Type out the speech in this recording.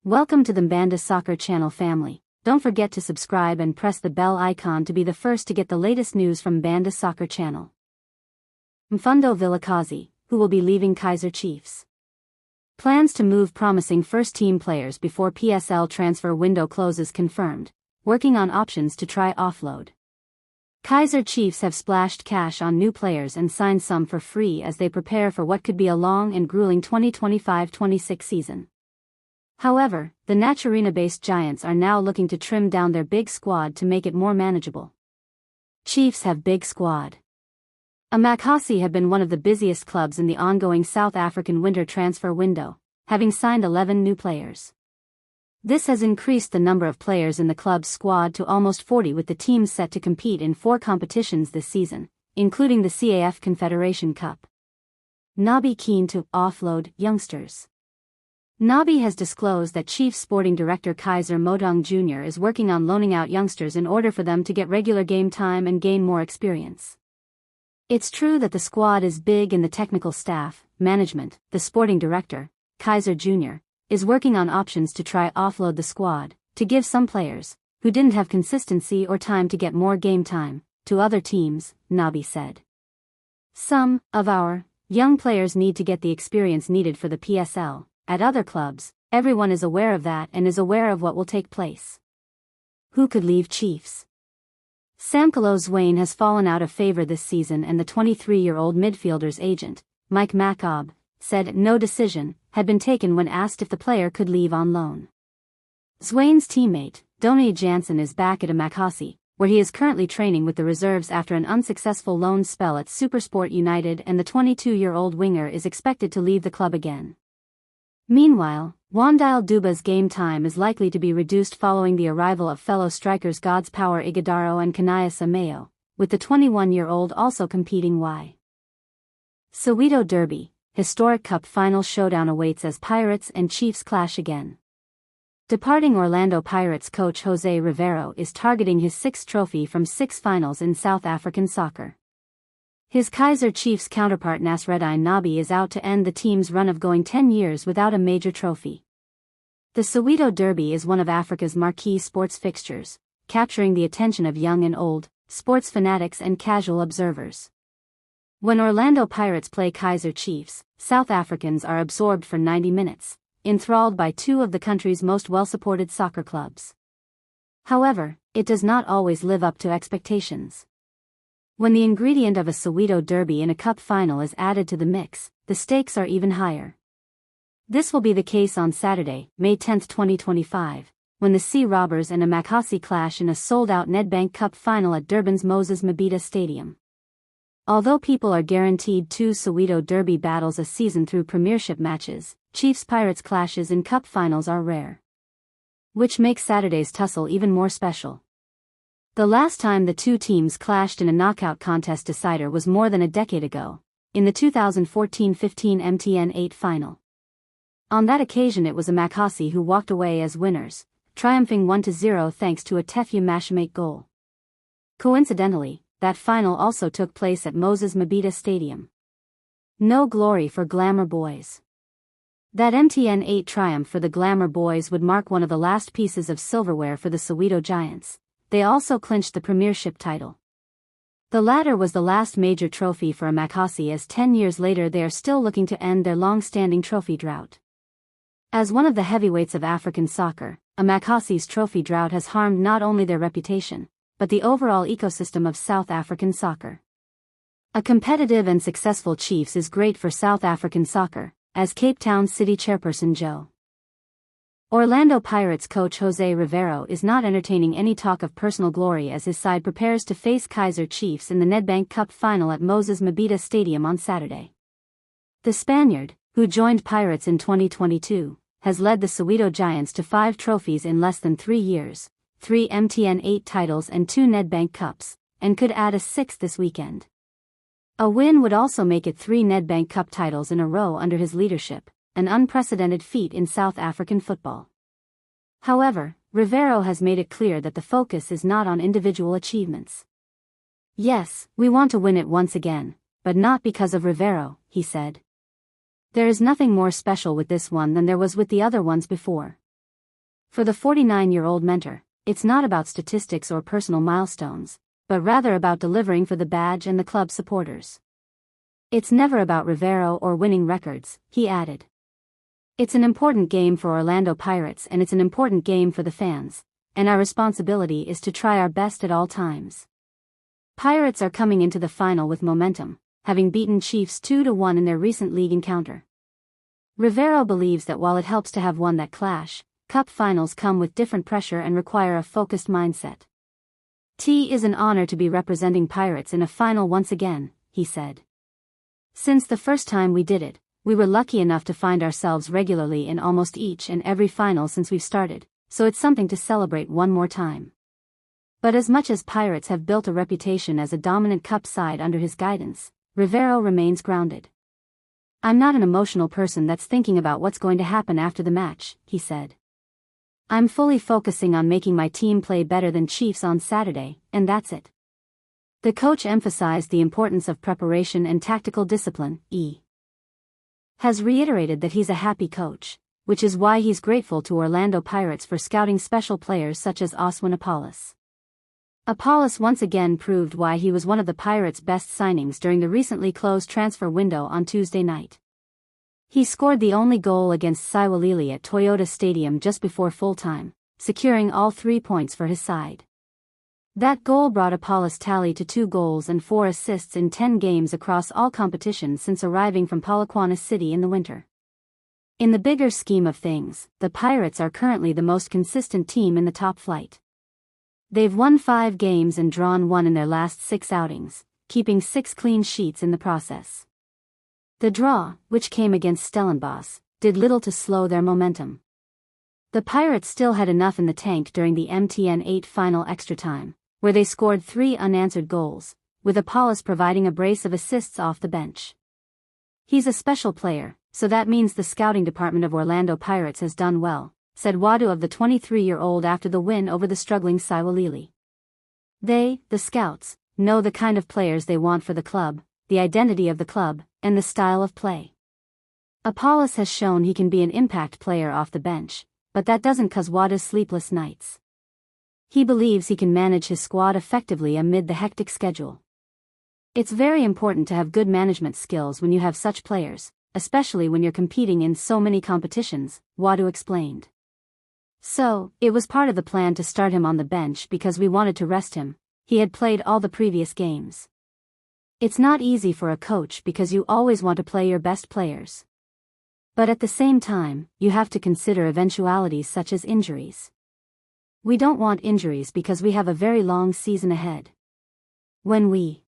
Welcome to the Mbanda Soccer Channel family. Don't forget to subscribe and press the bell icon to be the first to get the latest news from Mbanda Soccer Channel. Mfundo Vilakazi, who will be leaving Kaizer Chiefs. Plans to move promising first-team players before PSL transfer window closes confirmed, working on options to try offload. Kaizer Chiefs have splashed cash on new players and signed some for free as they prepare for what could be a long and grueling 2025-26 season. However, the Naturena-based Giants are now looking to trim down their big squad to make it more manageable. Chiefs have big squad. Amakhosi have been one of the busiest clubs in the ongoing South African winter transfer window, having signed 11 new players. This has increased the number of players in the club's squad to almost 40, with the team set to compete in 4 competitions this season, including the CAF Confederation Cup. Nabi keen to offload youngsters. Nabi has disclosed that Chiefs sporting director Kaizer Motaung Jr. is working on loaning out youngsters in order for them to get regular game time and gain more experience. It's true that the squad is big and the technical staff, management, the sporting director, Kaizer Jr., is working on options to try offload the squad, to give some players, who didn't have consistency or time to get more game time, to other teams, Nabi said. Some of our young players need to get the experience needed for the PSL. At other clubs, everyone is aware of that and is aware of what will take place. Who could leave Chiefs? Samkelo Zwane has fallen out of favor this season, and the 23-year-old midfielder's agent, Mike Macob, said no decision had been taken when asked if the player could leave on loan. Zwane's teammate, Donny Jansen, is back at Amakhosi, where he is currently training with the reserves after an unsuccessful loan spell at Supersport United, and the 22-year-old winger is expected to leave the club again. Meanwhile, Wandile Duba's game time is likely to be reduced following the arrival of fellow strikers God's Power Ighodaro and Kanias Amayo, with the 21-year-old also competing. Soweto Derby, historic cup final showdown awaits as Pirates and Chiefs clash again. Departing Orlando Pirates coach Jose Rivero is targeting his 6th trophy from 6 finals in South African soccer. His Kaizer Chiefs counterpart Nasreddine Nabi is out to end the team's run of going 10 years without a major trophy. The Soweto Derby is one of Africa's marquee sports fixtures, capturing the attention of young and old, sports fanatics and casual observers. When Orlando Pirates play Kaizer Chiefs, South Africans are absorbed for 90 minutes, enthralled by 2 of the country's most well-supported soccer clubs. However, it does not always live up to expectations. When the ingredient of a Soweto Derby in a cup final is added to the mix, the stakes are even higher. This will be the case on Saturday, May 10, 2025, when the Sea Robbers and Amakhosi clash in a sold-out Nedbank Cup final at Durban's Moses Mabhida Stadium. Although people are guaranteed 2 Soweto Derby battles a season through premiership matches, Chiefs-Pirates clashes in cup finals are rare. Which makes Saturday's tussle even more special. The last time the 2 teams clashed in a knockout contest decider was more than a decade ago, in the 2014-15 MTN 8 final. On that occasion it was Amakhosi who walked away as winners, triumphing 1-0 thanks to a Tefue Mashamate goal. Coincidentally, that final also took place at Moses Mabhida Stadium. No glory for Glamour Boys. That MTN 8 triumph for the Glamour Boys would mark one of the last pieces of silverware for the Soweto Giants. They also clinched the premiership title. The latter was the last major trophy for Amakhosi, as 10 years later they are still looking to end their long-standing trophy drought. As one of the heavyweights of African soccer, Amakhosi's trophy drought has harmed not only their reputation, but the overall ecosystem of South African soccer. A competitive and successful Chiefs is great for South African soccer, as Cape Town City chairperson Joe. Orlando Pirates coach Jose Rivero is not entertaining any talk of personal glory as his side prepares to face Kaizer Chiefs in the Nedbank Cup final at Moses Mabhida Stadium on Saturday. The Spaniard, who joined Pirates in 2022, has led the Soweto Giants to 5 trophies in less than 3 years, 3 MTN 8 titles and 2 Nedbank Cups, and could add a 6th this weekend. A win would also make it 3 Nedbank Cup titles in a row under his leadership, an unprecedented feat in South African football. However, Rivero has made it clear that the focus is not on individual achievements. Yes, we want to win it once again, but not because of Rivero, he said. There is nothing more special with this one than there was with the other ones before. For the 49-year-old mentor, it's not about statistics or personal milestones, but rather about delivering for the badge and the club supporters. It's never about Rivero or winning records, he added. It's an important game for Orlando Pirates and it's an important game for the fans, and our responsibility is to try our best at all times. Pirates are coming into the final with momentum, having beaten Chiefs 2-1 in their recent league encounter. Rivero believes that while it helps to have won that clash, Cup finals come with different pressure and require a focused mindset. "It is an honor to be representing Pirates in a final once again," he said. "Since the first time we did it, we were lucky enough to find ourselves regularly in almost each and every final since we've started, so it's something to celebrate one more time." But as much as Pirates have built a reputation as a dominant Cup side under his guidance, Rivero remains grounded. "I'm not an emotional person that's thinking about what's going to happen after the match," he said. "I'm fully focusing on making my team play better than Chiefs on Saturday, and that's it." The coach emphasized the importance of preparation and tactical discipline. He has reiterated that he's a happy coach, which is why he's grateful to Orlando Pirates for scouting special players such as Oswin Apollos. Apollos once again proved why he was one of the Pirates' best signings during the recently closed transfer window on Tuesday night. He scored the only goal against Siwalili at Toyota Stadium just before full-time, securing all 3 points for his side. That goal brought Apollos' tally to 2 goals and 4 assists in 10 games across all competitions since arriving from Polokwane City in the winter. In the bigger scheme of things, the Pirates are currently the most consistent team in the top flight. They've won 5 games and drawn 1 in their last 6 outings, keeping 6 clean sheets in the process. The draw, which came against Stellenbosch, did little to slow their momentum. The Pirates still had enough in the tank during the MTN 8 final extra time, where they scored 3 unanswered goals, with Apollos providing a brace of assists off the bench. "He's a special player, so that means the scouting department of Orlando Pirates has done well," said Wadu of the 23-year-old after the win over the struggling Siwalili. "They, the scouts, know the kind of players they want for the club, the identity of the club, and the style of play. Apollos has shown he can be an impact player off the bench, but that doesn't cause Wadu's sleepless nights. He believes he can manage his squad effectively amid the hectic schedule. It's very important to have good management skills when you have such players, especially when you're competing in so many competitions," Wadu explained. "So, it was part of the plan to start him on the bench because we wanted to rest him. He had played all the previous games. It's not easy for a coach because you always want to play your best players. But at the same time, you have to consider eventualities such as injuries. We don't want injuries because we have a very long season ahead. When we